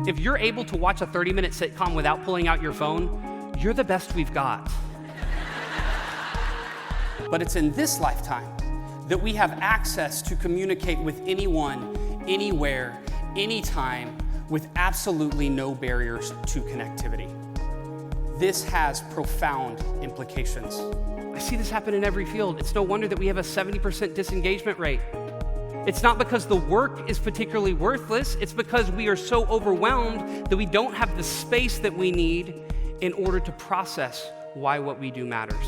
If you're able to watch a 30-minute sitcom without pulling out your phone, you're the best we've got. But it's in this lifetime that we have access to communicate with anyone, anywhere, anytime, with absolutely no barriers to connectivity. This has profound implications. I see this happen in every field. It's no wonder that we have a 70% disengagement rate. It's not because the work is particularly worthless, it's because we are so overwhelmed that we don't have the space that we need in order to process why what we do matters.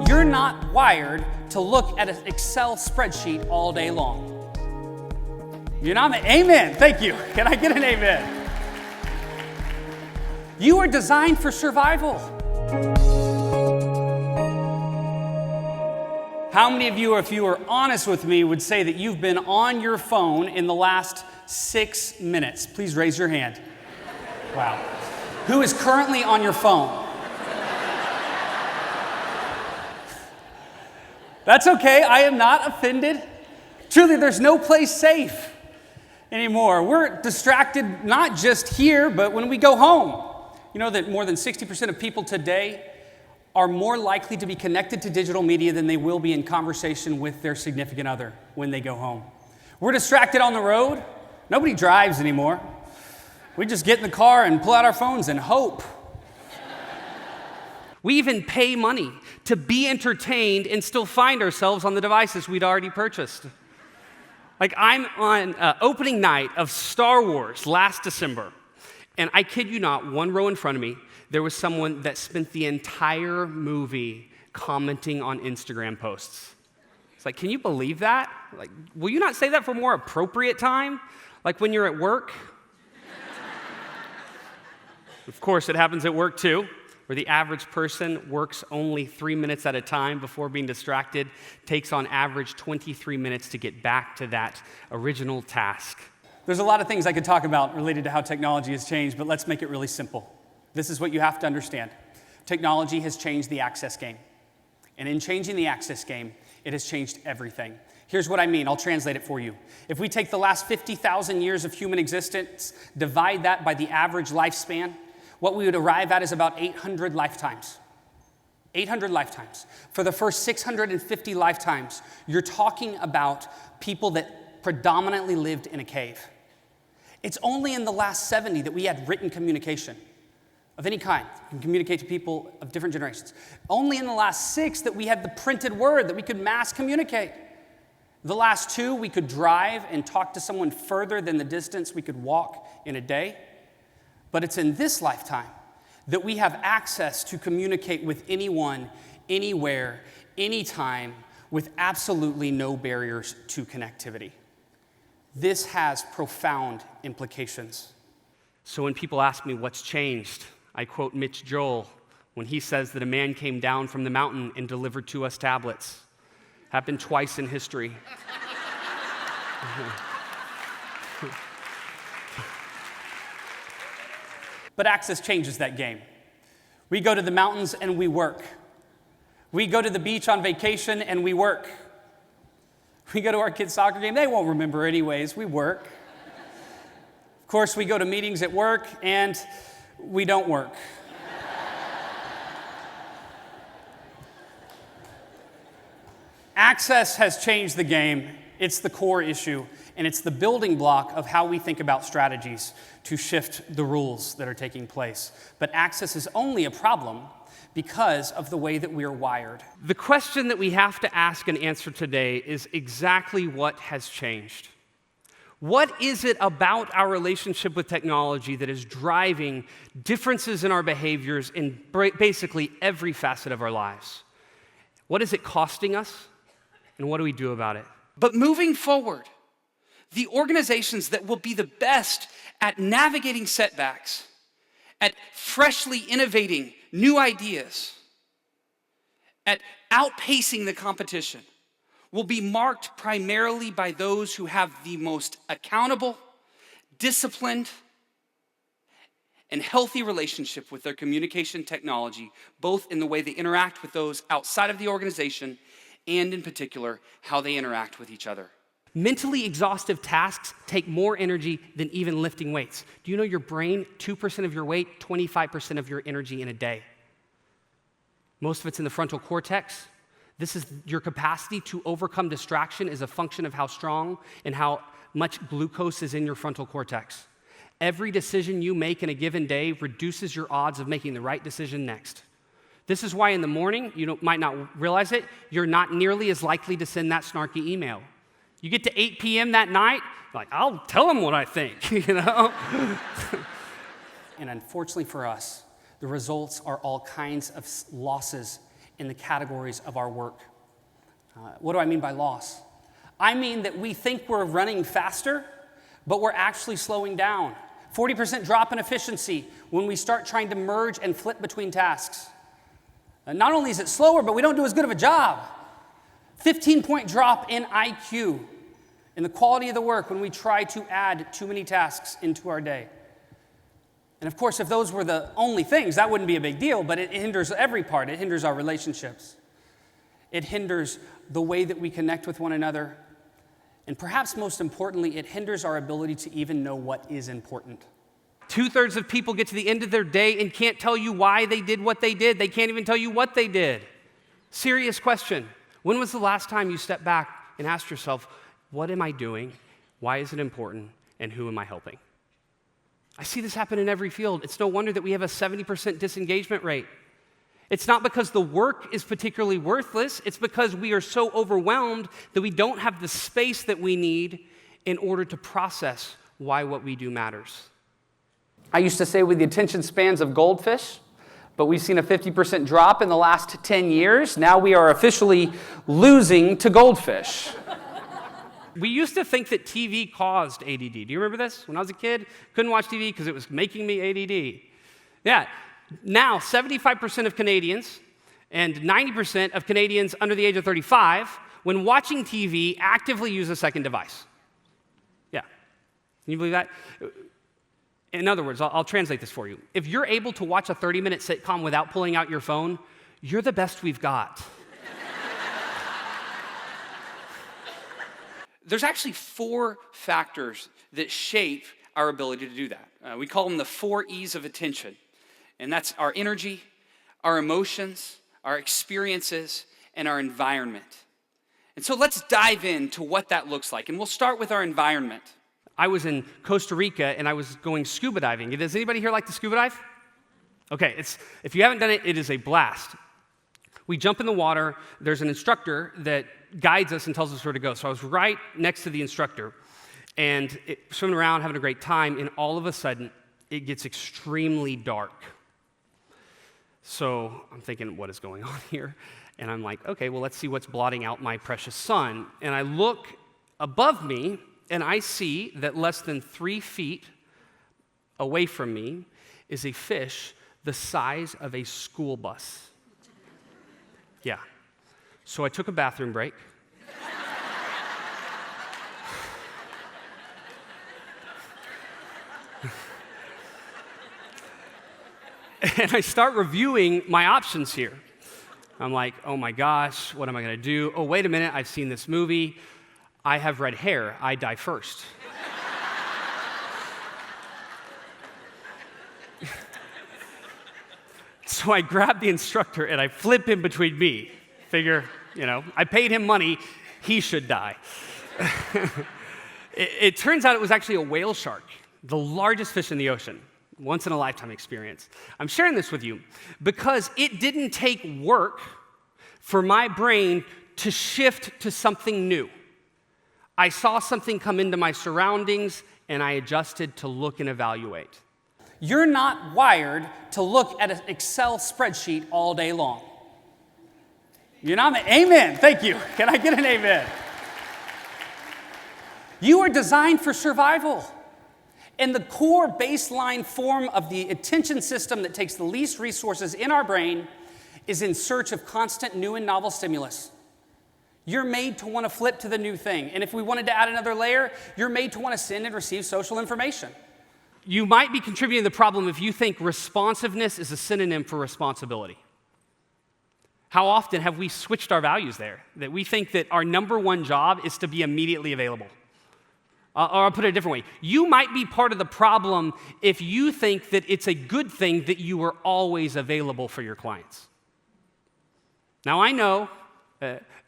You're not wired to look at an Excel spreadsheet all day long. You're not, amen, thank you. Can I get an amen? You are designed for survival. How many of you, if you are honest with me, would say that you've been on your phone in the last 6 minutes? Please raise your hand. Wow. Who is currently on your phone? That's okay, I am not offended. Truly, there's no place safe anymore. We're distracted not just here, but when we go home. You know that more than 60% of people today are more likely to be connected to digital media than they will be in conversation with their significant other when they go home. We're distracted on the road. Nobody drives anymore. We just get in the car and pull out our phones and hope. We even pay money to be entertained and still find ourselves on the devices we'd already purchased. Like, I'm on opening night of Star Wars last December, and I kid you not, one row in front of me, there was someone that spent the entire movie commenting on Instagram posts. It's like, can you believe that? Like, will you not say that for more appropriate time? Like when you're at work? Of course, it happens at work too, where the average person works only 3 minutes at a time before being distracted, takes on average 23 minutes to get back to that original task. There's a lot of things I could talk about related to how technology has changed, but let's make it really simple. This is what you have to understand. Technology has changed the access game. And in changing the access game, it has changed everything. Here's what I mean. I'll translate it for you. If we take the last 50,000 years of human existence, divide that by the average lifespan, what we would arrive at is about 800 lifetimes. 800 lifetimes. For the first 650 lifetimes, you're talking about people that predominantly lived in a cave. It's only in the last 70 that we had written communication of any kind. You can communicate to people of different generations. Only in the last 6 that we had the printed word that we could mass communicate. The last 2, we could drive and talk to someone further than the distance we could walk in a day. But it's in this lifetime that we have access to communicate with anyone, anywhere, anytime, with absolutely no barriers to connectivity. This has profound implications. So when people ask me what's changed, I quote Mitch Joel when he says that a man came down from the mountain and delivered to us tablets. Happened twice in history. But access changes that game. We go to the mountains and we work. We go to the beach on vacation and we work. We go to our kids' soccer game. They won't remember anyways. We work. Of course, we go to meetings at work and we don't work. Access has changed the game. It's the core issue, and it's the building block of how we think about strategies to shift the rules that are taking place. But access is only a problem because of the way that we are wired. The question that we have to ask and answer today is exactly what has changed. What is it about our relationship with technology that is driving differences in our behaviors in basically every facet of our lives? What is it costing us, and what do we do about it? But moving forward, the organizations that will be the best at navigating setbacks, at freshly innovating new ideas, at outpacing the competition, will be marked primarily by those who have the most accountable, disciplined, and healthy relationship with their communication technology, both in the way they interact with those outside of the organization and in particular, how they interact with each other. Mentally exhaustive tasks take more energy than even lifting weights. Do you know your brain, 2% of your weight, 25% of your energy in a day? Most of it's in the frontal cortex. This is your capacity to overcome distraction is a function of how strong and how much glucose is in your frontal cortex. Every decision you make in a given day reduces your odds of making the right decision next. This is why in the morning, might not realize it, you're not nearly as likely to send that snarky email. You get to 8 p.m. that night, like, I'll tell them what I think, And unfortunately for us, the results are all kinds of losses in the categories of our work. What do I mean by loss? I mean that we think we're running faster, but we're actually slowing down. 40% drop in efficiency when we start trying to merge and flip between tasks. Not only is it slower, but we don't do as good of a job. 15-point drop in IQ, in the quality of the work when we try to add too many tasks into our day. And of course, if those were the only things, that wouldn't be a big deal, but it hinders every part. It hinders our relationships. It hinders the way that we connect with one another. And perhaps most importantly, it hinders our ability to even know what is important. 2/3 of people get to the end of their day and can't tell you why they did what they did. They can't even tell you what they did. Serious question. When was the last time you stepped back and asked yourself, what am I doing? Why is it important? And who am I helping? I see this happen in every field. It's no wonder that we have a 70% disengagement rate. It's not because the work is particularly worthless. It's because we are so overwhelmed that we don't have the space that we need in order to process why what we do matters. I used to say with the attention spans of goldfish, but we've seen a 50% drop in the last 10 years. Now we are officially losing to goldfish. We used to think that TV caused ADD. Do you remember this? When I was a kid, couldn't watch TV because it was making me ADD. Yeah. Now, 75% of Canadians and 90% of Canadians under the age of 35, when watching TV, actively use a second device. Yeah. Can you believe that? In other words, I'll translate this for you. If you're able to watch a 30-minute sitcom without pulling out your phone, you're the best we've got. There's actually 4 factors that shape our ability to do that. We call them the 4 E's of attention. And that's our energy, our emotions, our experiences, and our environment. And so let's dive into what that looks like. And we'll start with our environment. I was in Costa Rica, and I was going scuba diving. Does anybody here like to scuba dive? Okay, if you haven't done it, it is a blast. We jump in the water. There's an instructor that guides us and tells us where to go. So I was right next to the instructor, and swimming around, having a great time, and all of a sudden, it gets extremely dark. So I'm thinking, what is going on here? And I'm like, okay, well, let's see what's blotting out my precious sun. And I look above me, and I see that less than 3 feet away from me is a fish the size of a school bus. Yeah. So I took a bathroom break. And I start reviewing my options here. I'm like, oh my gosh, what am I going to do? Oh, wait a minute, I've seen this movie. I have red hair. I die first. So I grab the instructor and I flip him between me. Figure, I paid him money. He should die. It turns out it was actually a whale shark, the largest fish in the ocean. Once in a lifetime experience. I'm sharing this with you because it didn't take work for my brain to shift to something new. I saw something come into my surroundings and I adjusted to look and evaluate. You're not wired to look at an Excel spreadsheet all day long. You're not, amen, thank you. Can I get an amen? You are designed for survival. And the core baseline form of the attention system that takes the least resources in our brain is in search of constant new and novel stimulus. You're made to want to flip to the new thing. And if we wanted to add another layer, you're made to want to send and receive social information. You might be contributing to the problem if you think responsiveness is a synonym for responsibility. How often have we switched our values there? That we think that our number one job is to be immediately available. Or I'll put it a different way. You might be part of the problem if you think that it's a good thing that you are always available for your clients. Now, I know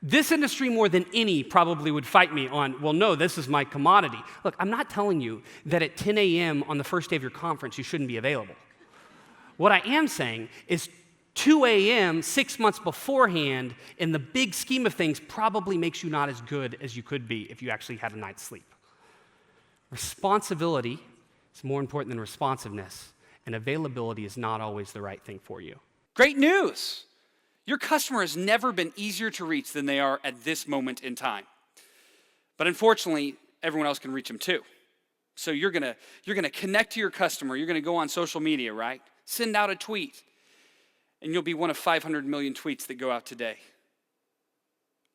this industry more than any probably would fight me on, well, no, this is my commodity. Look, I'm not telling you that at 10 a.m. on the first day of your conference you shouldn't be available. What I am saying is 2 a.m. 6 months beforehand in the big scheme of things probably makes you not as good as you could be if you actually had a night's sleep. Responsibility is more important than responsiveness, and availability is not always the right thing for you. Great news! Your customer has never been easier to reach than they are at this moment in time. But unfortunately, everyone else can reach them too. So you're gonna connect to your customer, you're gonna go on social media, right? Send out a tweet, and you'll be one of 500 million tweets that go out today.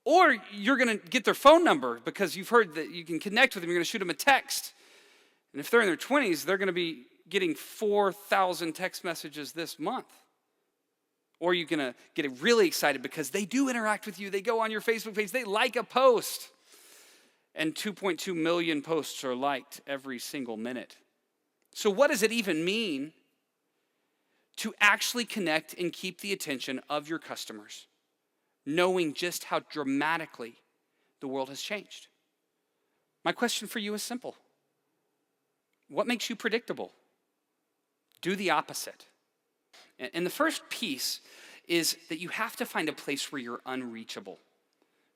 Or you're going to get their phone number because you've heard that you can connect with them. You're going to shoot them a text. And if they're in their 20s, they're going to be getting 4,000 text messages this month. Or you're going to get really excited because they do interact with you. They go on your Facebook page. They like a post. And 2.2 million posts are liked every single minute. So what does it even mean to actually connect and keep the attention of your customers, knowing just how dramatically the world has changed? My question for you is simple. What makes you predictable? Do the opposite. And the first piece is that you have to find a place where you're unreachable.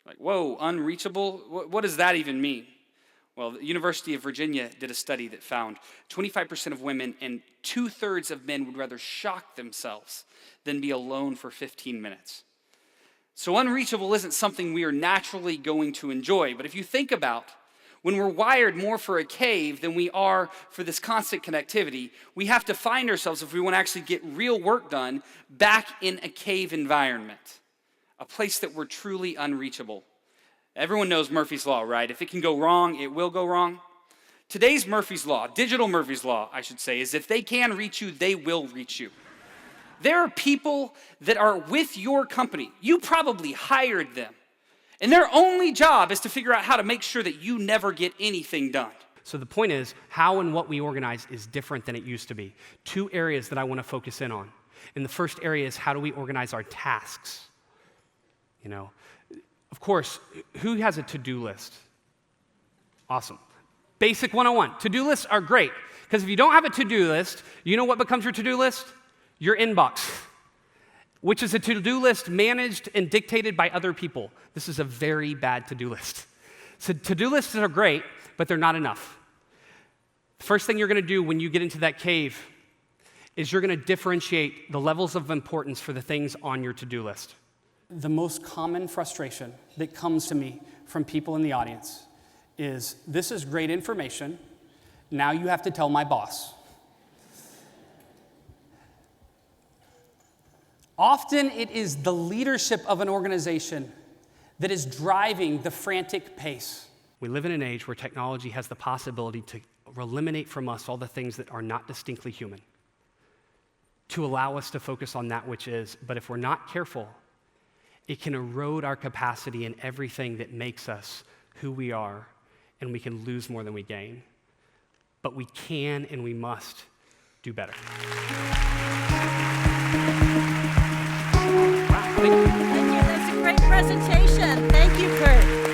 Like, whoa, unreachable? What does that even mean? Well, the University of Virginia did a study that found 25% of women and 2/3 of men would rather shock themselves than be alone for 15 minutes. So unreachable isn't something we are naturally going to enjoy. But if you think about when we're wired more for a cave than we are for this constant connectivity, we have to find ourselves, if we want to actually get real work done, back in a cave environment, a place that we're truly unreachable. Everyone knows Murphy's Law, right? If it can go wrong, it will go wrong. Today's Murphy's Law, digital Murphy's Law, I should say, is if they can reach you, they will reach you. There are people that are with your company. You probably hired them. And their only job is to figure out how to make sure that you never get anything done. So the point is, how and what we organize is different than it used to be. 2 areas that I want to focus in on. And the first area is how do we organize our tasks? Of course, who has a to-do list? Awesome. Basic 101. To-do lists are great, because if you don't have a to-do list, you know what becomes your to-do list? Your inbox, which is a to-do list managed and dictated by other people. This is a very bad to-do list. So to-do lists are great, but they're not enough. First thing you're going to do when you get into that cave is you're going to differentiate the levels of importance for the things on your to-do list. The most common frustration that comes to me from people in the audience is, this is great information, now you have to tell my boss. Often it is the leadership of an organization that is driving the frantic pace. We live in an age where technology has the possibility to eliminate from us all the things that are not distinctly human, to allow us to focus on that which is. But if we're not careful, it can erode our capacity in everything that makes us who we are, and we can lose more than we gain. But we can and we must do better. Thank you. That's a great presentation. Thank you, Curt.